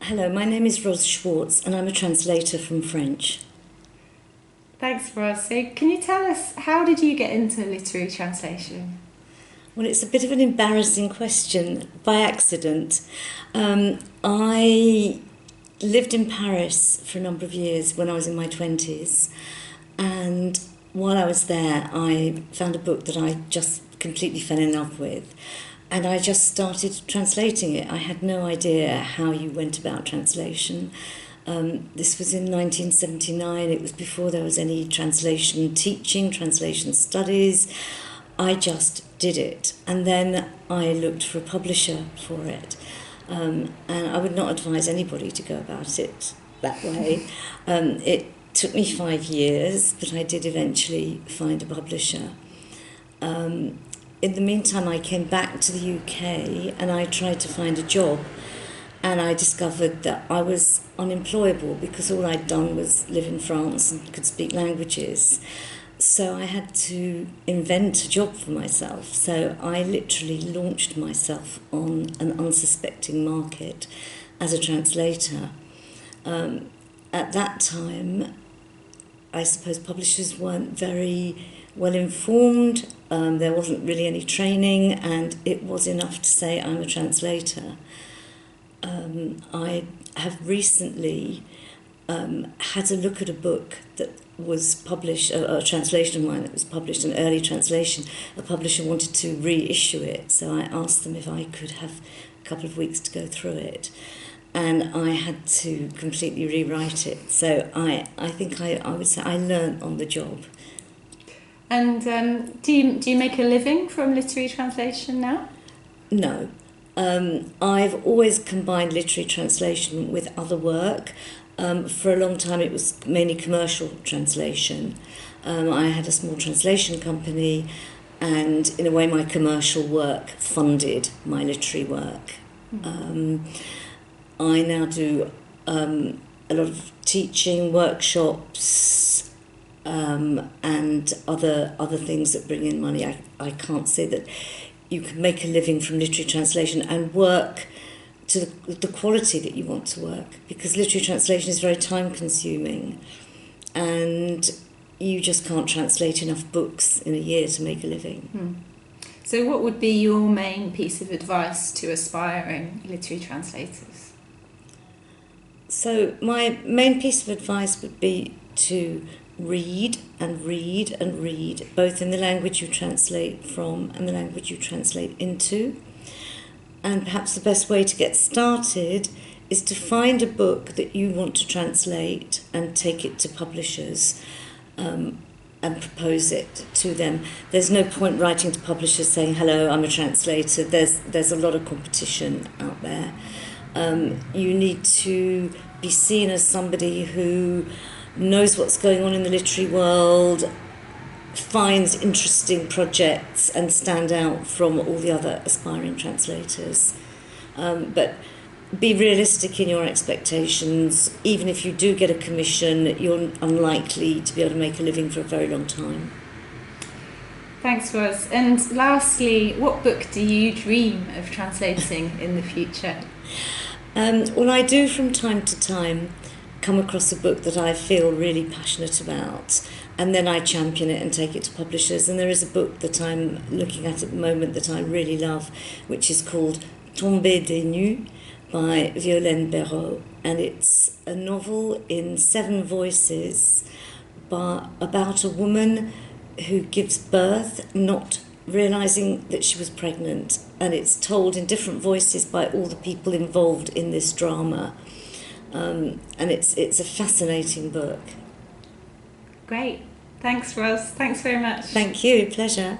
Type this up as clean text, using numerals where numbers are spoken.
Hello, my name is Ros Schwartz and I'm a translator from French. Thanks, Ros. So can you tell us, how did you get into literary translation? Well, it's a bit of an embarrassing question, by accident. I lived in Paris for a number of years when I was in my 20s, and while I was there I found a book that I just completely fell in love with, and I just started translating it. I had no idea how you went about translation. This was in 1979. It was before there was any translation teaching, translation studies. I just did it, and then I looked for a publisher for it, and I would not advise anybody to go about it that way. It took me 5 years, but I did eventually find a publisher. In the meantime, I came back to the UK and I tried to find a job, and I discovered that I was unemployable because all I'd done was live in France and could speak languages. So I had to invent a job for myself. So I literally launched myself on an unsuspecting market as a translator. At that time, I suppose publishers weren't very well informed. There wasn't really any training, and it was enough to say I'm a translator. I have recently had a look at a book that was published, a translation of mine that was published, an early translation. A publisher wanted to reissue it, so I asked them if I could have a couple of weeks to go through it, and I had to completely rewrite it. So I think I would say I learned on the job. And do you make a living from literary translation now? No. I've always combined literary translation with other work. For a long time it was mainly commercial translation. I had a small translation company, and in a way my commercial work funded my literary work. I now do a lot of teaching, workshops, and other things that bring in money. I can't say that you can make a living from literary translation and work to the quality that you want to work, because literary translation is very time consuming and you just can't translate enough books in a year to make a living. So what would be your main piece of advice to aspiring literary translators? So my main piece of advice would be to read and read and read, both in the language you translate from and the language you translate into. And perhaps the best way to get started is to find a book that you want to translate and take it to publishers, and propose it to them. There's no point writing to publishers saying, hello, I'm a translator. There's a lot of competition out there. You need to be seen as somebody who knows what's going on in the literary world, finds interesting projects and stand out from all the other aspiring translators. But be realistic in your expectations. Even if you do get a commission, you're unlikely to be able to make a living for a very long time. Thanks, Ros. And lastly, what book do you dream of translating in the future? Well, I do from time to time come across a book that I feel really passionate about, and then I champion it and take it to publishers. And there is a book that I'm looking at the moment that I really love, which is called Tomber des Nues by Violaine Béraud, and it's a novel in 7 voices about a woman who gives birth not realising that she was pregnant, and it's told in different voices by all the people involved in this drama. And it's a fascinating book. Great. Thanks, Ros. Thanks very much. Thank you. Pleasure.